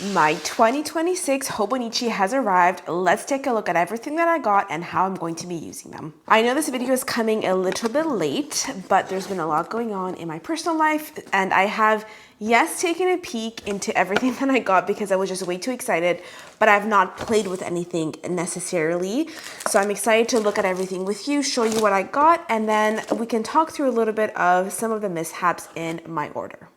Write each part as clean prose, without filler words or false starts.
My 2026 Hobonichi has arrived. Let's take a look at everything that I got and how I'm going to be using them. I know this video is coming a little bit late, but there's been a lot going on in my personal life, and I have, yes, taken a peek into everything that I got because I was just way too excited, but I've not played with anything necessarily. So I'm excited to look at everything with you, show you what I got, and then we can talk through a little bit of some of the mishaps in my order.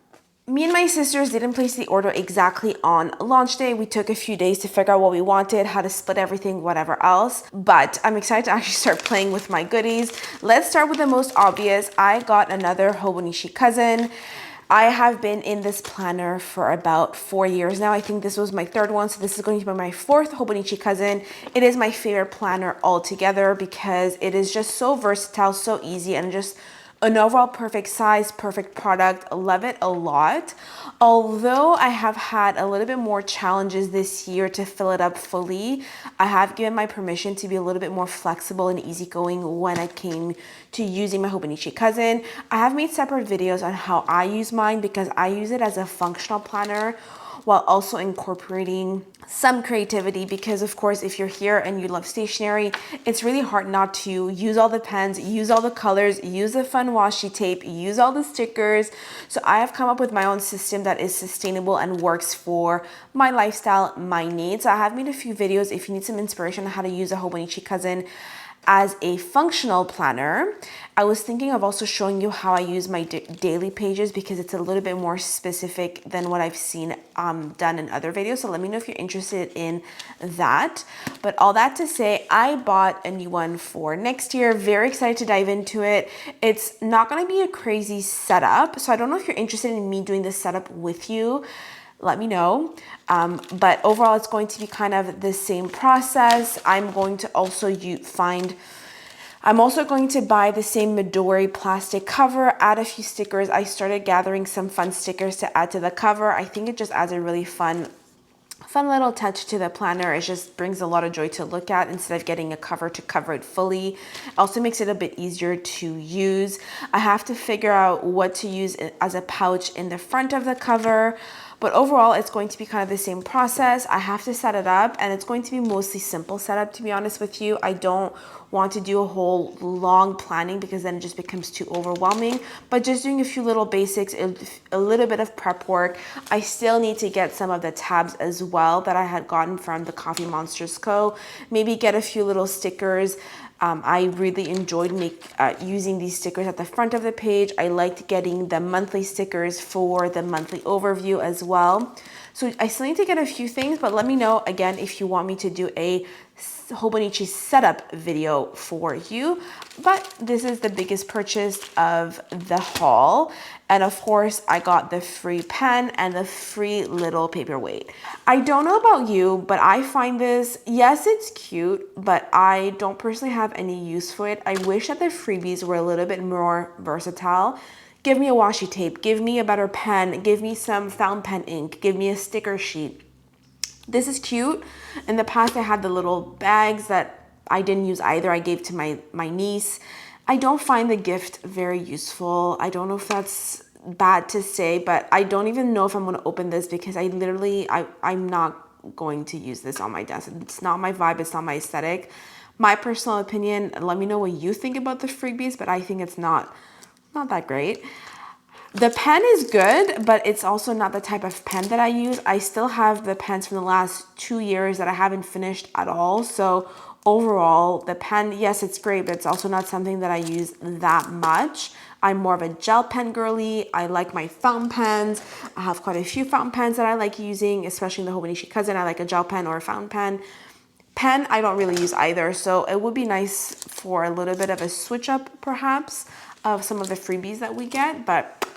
Me and my sisters didn't place the order exactly on launch day. We took a few days to figure out what we wanted, how to split everything, whatever else. But I'm excited to actually start playing with my goodies. Let's start with the most obvious. I got another Hobonichi Cousin. I have been in this planner for about 4 years now. I think this was my third one, so this is going to be my fourth Hobonichi Cousin. It is my favorite planner altogether because it is just so versatile, so easy, and just an overall perfect size, perfect product. Love it a lot. Although I have had a little bit more challenges this year to fill it up fully, I have given my permission to be a little bit more flexible and easygoing when it came to using my Hobonichi Cousin. I have made separate videos on how I use mine because I use it as a functional planner while also incorporating some creativity because, of course, if you're here and you love stationery, it's really hard not to use all the pens, use all the colors, use the fun washi tape, use all the stickers. So I have come up with my own system that is sustainable and works for my lifestyle, my needs. I have made a few videos if you need some inspiration on how to use a Hobonichi Cousin as a functional planner. I was thinking of also showing you how I use my daily pages because it's a little bit more specific than what I've seen done in other videos. So let me know if you're interested in that. But all that to say, I bought a new one for next year. Very excited to dive into it. It's not going to be a crazy setup. So I don't know if you're interested in me doing this setup with you. Let me know. But overall, it's going to be kind of the same process. I'm going to also I'm also going to buy the same Midori plastic cover, add a few stickers. I started gathering some fun stickers to add to the cover. I think it just adds a really fun little touch to the planner. It just brings a lot of joy to look at instead of getting a cover to cover it fully. It also makes it a bit easier to use. I have to figure out what to use as a pouch in the front of the cover. But overall, it's going to be kind of the same process. I have to set it up, and it's going to be mostly simple setup, to be honest with you. I don't want to do a whole long planning because then it just becomes too overwhelming. But just doing a few little basics, a little bit of prep work. I still need to get some of the tabs as well that I had gotten from the Coffee Monsters Co. Maybe get a few little stickers. I really enjoyed using these stickers at the front of the page. I liked getting the monthly stickers for the monthly overview as well. So I still need to get a few things, but let me know again if you want me to do a Hobonichi setup video for you. But this is the biggest purchase of the haul. And of course, I got the free pen and the free little paperweight. I don't know about you, but I find this, yes, it's cute, but I don't personally have any use for it. I wish that the freebies were a little bit more versatile. Give me a washi tape, give me a better pen, give me some fountain pen ink, give me a sticker sheet. This is cute. In the past, I had the little bags that I didn't use either. I gave to my niece. I don't find the gift very useful. I don't know if that's bad to say, but I don't even know if I'm going to open this because I'm not going to use this on my desk. It's not my vibe. It's not my aesthetic. My personal opinion, let me know what you think about the freebies, but I think it's not that great. The pen is good, but it's also not the type of pen that I use. I still have the pens from the last 2 years that I haven't finished at all. So overall, the pen, yes, it's great, but it's also not something that I use that much. I'm more of a gel pen girly. I like my fountain pens. I have quite a few fountain pens that I like using, especially in the Hobonichi Cousin. I like a gel pen or a fountain pen. Pen, I don't really use either. So it would be nice for a little bit of a switch up, perhaps, of some of the freebies that we get, but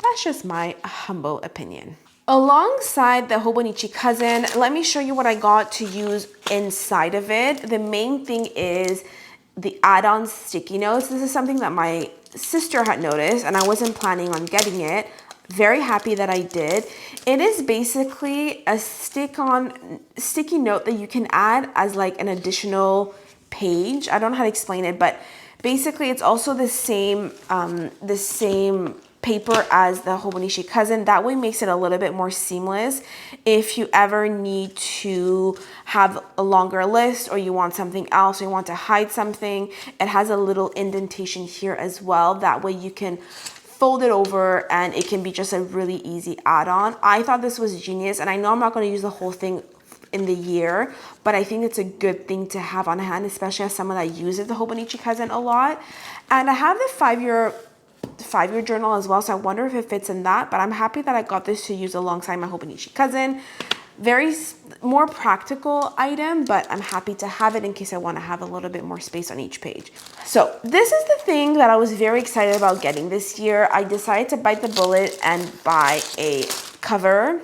that's just my humble opinion. Alongside the Hobonichi Cousin, let me show you what I got to use inside of it. The main thing is the add-on sticky notes. This is something that my sister had noticed, and I wasn't planning on getting it. Very happy that I did. It is basically a sticky note that you can add as like an additional page. I don't know how to explain it, but basically it's also the same paper as the Hobonichi Cousin. That way makes it a little bit more seamless. If you ever need to have a longer list or you want something else or you want to hide something, it has a little indentation here as well. That way you can fold it over and it can be just a really easy add-on. I thought this was genius, and I know I'm not going to use the whole thing in the year, but I think it's a good thing to have on hand, especially as someone that uses the Hobonichi Cousin a lot. And I have the five-year journal as well, so I wonder if it fits in that, but I'm happy that I got this to use alongside my Hobonichi Cousin. Very more practical item, but I'm happy to have it in case I want to have a little bit more space on each page. So this is the thing that I was very excited about getting this year. I decided to bite the bullet and buy a cover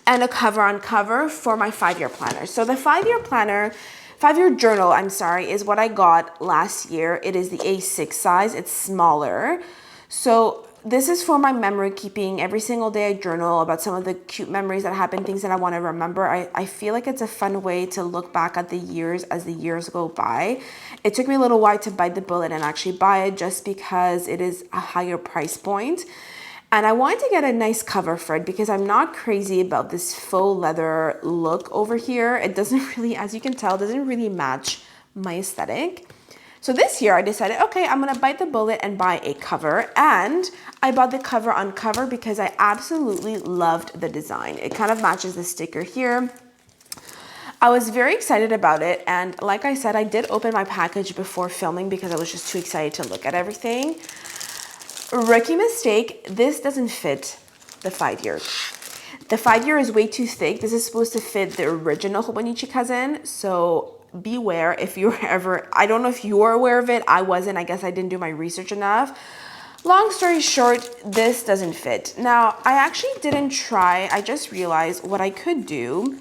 and a cover on cover for my 5-year planner. So the 5-year journal, I'm sorry, is what I got last year. It is the A6 size, it's smaller. So this is for my memory keeping. Every single day I journal about some of the cute memories that happen, things that I want to remember. I feel like it's a fun way to look back at the years as the years go by. It took me a little while to bite the bullet and actually buy it just because it is a higher price point. And I wanted to get a nice cover for it because I'm not crazy about this faux leather look over here. It doesn't really, as you can tell, doesn't really match my aesthetic. So this year I decided, okay, I'm gonna bite the bullet and buy a cover. And I bought the cover on cover because I absolutely loved the design. It kind of matches the sticker here. I was very excited about it. And like I said, I did open my package before filming because I was just too excited to look at everything. Rookie mistake, this doesn't fit the 5-year. The 5-year is way too thick. This is supposed to fit the original Hobonichi Cousin. So beware if you're ever, I don't know if you're aware of it. I wasn't, I guess I didn't do my research enough. Long story short, this doesn't fit. Now, I actually didn't try. I just realized what I could do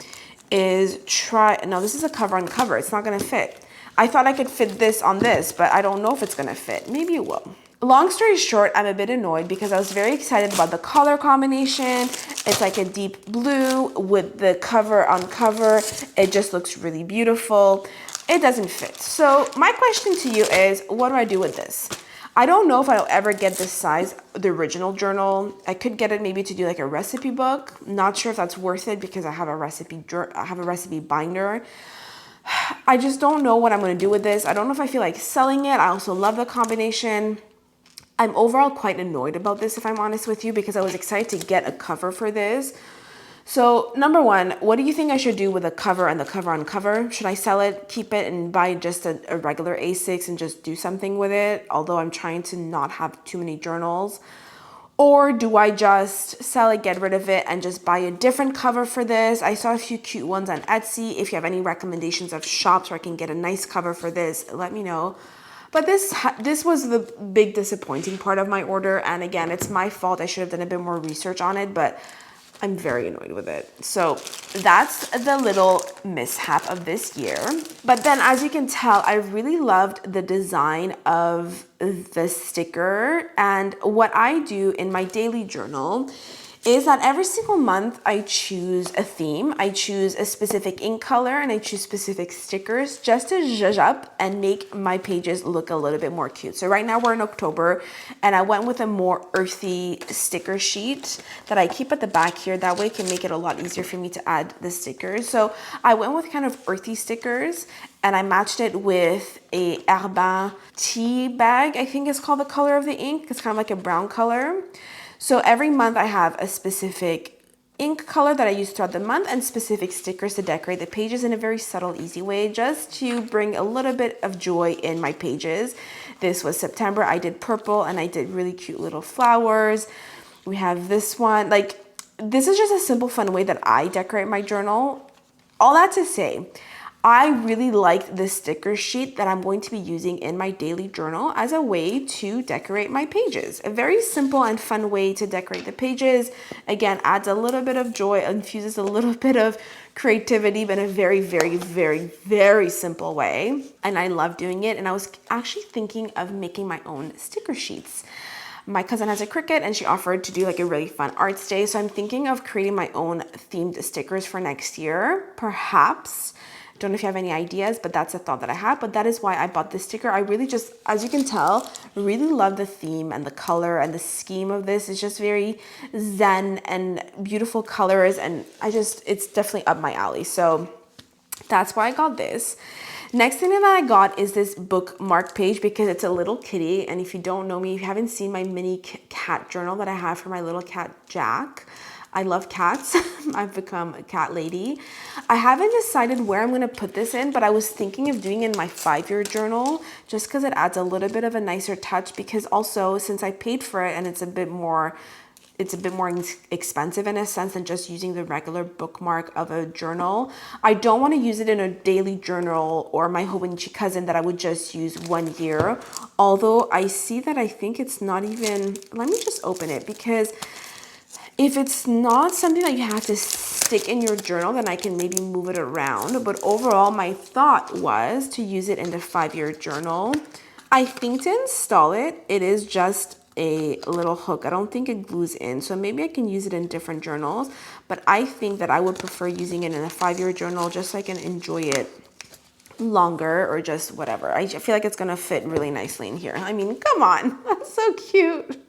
is try, no, this is a cover on cover. It's not gonna fit. I thought I could fit this on this, but I don't know if it's gonna fit. Maybe it will. Long story short, I'm a bit annoyed because I was very excited about the color combination. It's like a deep blue with the cover on cover. It just looks really beautiful. It doesn't fit. So my question to you is, what do I do with this? I don't know if I'll ever get this size, the original journal. I could get it maybe to do like a recipe book. Not sure if that's worth it because I have a recipe binder. I just don't know what I'm going to do with this. I don't know if I feel like selling it. I also love the combination. I'm overall quite annoyed about this, if I'm honest with you, because I was excited to get a cover for this. So number one, what do you think I should do with the cover and the cover on cover? Should I sell it, keep it, and buy just a regular A6 and just do something with it? Although I'm trying to not have too many journals. Or do I just sell it, get rid of it, and just buy a different cover for this? I saw a few cute ones on Etsy. If you have any recommendations of shops where I can get a nice cover for this, let me know. But this was the big disappointing part of my order. And again, it's my fault. I should have done a bit more research on it, but I'm very annoyed with it. So that's the little mishap of this year. But then as you can tell, I really loved the design of the sticker. And what I do in my daily journal is that every single month I choose a theme. I choose a specific ink color and I choose specific stickers just to zhuzh up and make my pages look a little bit more cute. So right now we're in October and I went with a more earthy sticker sheet that I keep at the back here. That way it can make it a lot easier for me to add the stickers. So I went with kind of earthy stickers and I matched it with a Herbin tea bag, I think is called the color of the ink. It's kind of like a brown color. So every month I have a specific ink color that I use throughout the month and specific stickers to decorate the pages in a very subtle, easy way, just to bring a little bit of joy in my pages. This was September. I did purple and I did really cute little flowers. We have this one. Like, this is just a simple, fun way that I decorate my journal. All that to say, I really liked this sticker sheet that I'm going to be using in my daily journal as a way to decorate my pages. A very simple and fun way to decorate the pages. Again, adds a little bit of joy, infuses a little bit of creativity, but in a very, very, very, very simple way. And I love doing it. And I was actually thinking of making my own sticker sheets. My cousin has a Cricut and she offered to do like a really fun arts day. So I'm thinking of creating my own themed stickers for next year, perhaps. Don't know if you have any ideas, but that's a thought that I had. But that is why I bought this sticker. I really just, as you can tell, really love the theme and the color and the scheme of this. It's just very zen and beautiful colors, and it's definitely up my alley. So that's why I got this. Next thing that I got is this bookmark page because it's a little kitty. And if you don't know me, if you haven't seen my mini cat journal that I have for my little cat, Jack, I love cats. I've become a cat lady. I haven't decided where I'm going to put this in, but I was thinking of doing it in my 5-year journal just because it adds a little bit of a nicer touch, because also since I paid for it and it's a bit more expensive in a sense than just using the regular bookmark of a journal. I don't want to use it in a daily journal or my Hobonichi Cousin that I would just use 1 year. Although I see that I think it's not even, let me just open it, because if it's not something that you have to stick in your journal, then I can maybe move it around. But overall, my thought was to use it in the 5-year journal. I think to install it, it is just a little hook. I don't think it glues in, so maybe I can use it in different journals, but I think that I would prefer using it in a 5-year journal just so I can enjoy it longer, or just whatever. I feel like it's gonna fit really nicely in here. I mean, come on, that's so cute.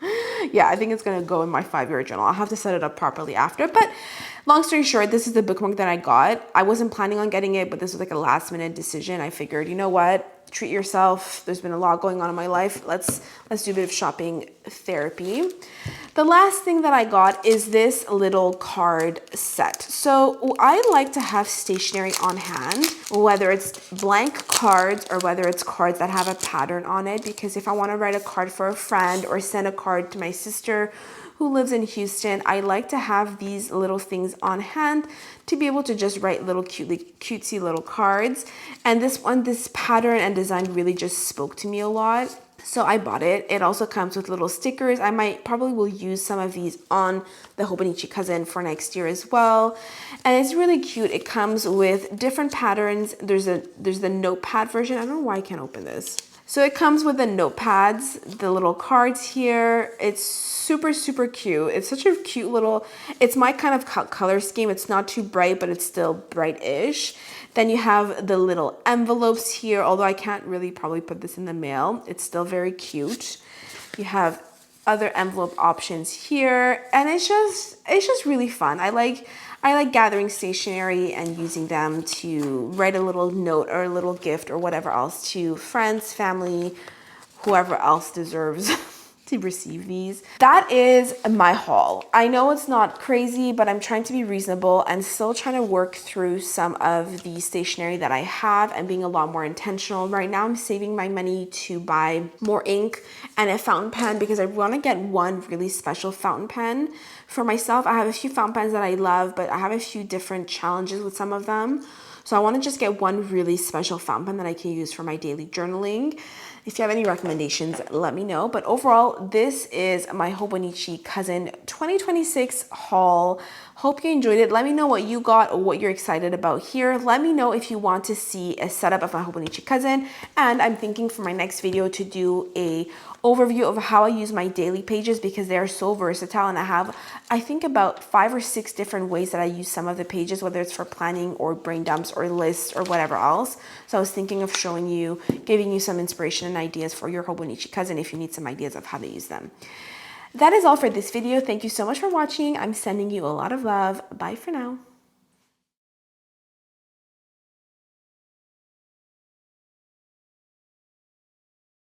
Yeah, I think it's gonna go in my 5-year journal. I'll have to set it up properly after, but long story short, this is the bookmark that I got. I wasn't planning on getting it, but this was like a last minute decision. I figured, you know what? Treat yourself. There's been a lot going on in my life. Let's do a bit of shopping therapy. The last thing that I got is this little card set. So I like to have stationery on hand, whether it's blank cards or whether it's cards that have a pattern on it, because if I want to write a card for a friend or send a card to my sister who lives in Houston, I like to have these little things on hand to be able to just write little cutesy little cards. And this pattern and design really just spoke to me a lot. So I bought it. It also comes with little stickers. I probably will use some of these on the Hobonichi Cousin for next year as well. And it's really cute. It comes with different patterns. There's the notepad version. I don't know why I can't open this. So it comes with the notepads, the little cards here. It's super, super cute. It's such a cute little, it's my kind of color scheme. It's not too bright, but it's still bright-ish. Then you have the little envelopes here, although I can't really probably put this in the mail. It's still very cute. You have other envelope options here, and it's just really fun. I like gathering stationery and using them to write a little note or a little gift or whatever else to friends, family, whoever else deserves to receive these. That is my haul. I know it's not crazy, but I'm trying to be reasonable and still trying to work through some of the stationery that I have and being a lot more intentional. Right now I'm saving my money to buy more ink and a fountain pen because I want to get one really special fountain pen for myself. I have a few fountain pens that I love, but I have a few different challenges with some of them. So I want to just get one really special fountain pen that I can use for my daily journaling. If you have any recommendations, let me know. But overall, this is my Hobonichi Cousin 2026 haul. Hope you enjoyed it. Let me know what you got or what you're excited about here. Let me know if you want to see a setup of my Hobonichi Cousin. And I'm thinking for my next video to do a overview of how I use my daily pages because they are so versatile, and I have, I think, about 5 or 6 different ways that I use some of the pages, whether it's for planning or brain dumps or lists or whatever else. So I was thinking of showing you, giving you some inspiration and ideas for your Hobonichi Cousin if you need some ideas of how to use them. That is all for this video. Thank you so much for watching. I'm sending you a lot of love. Bye for now.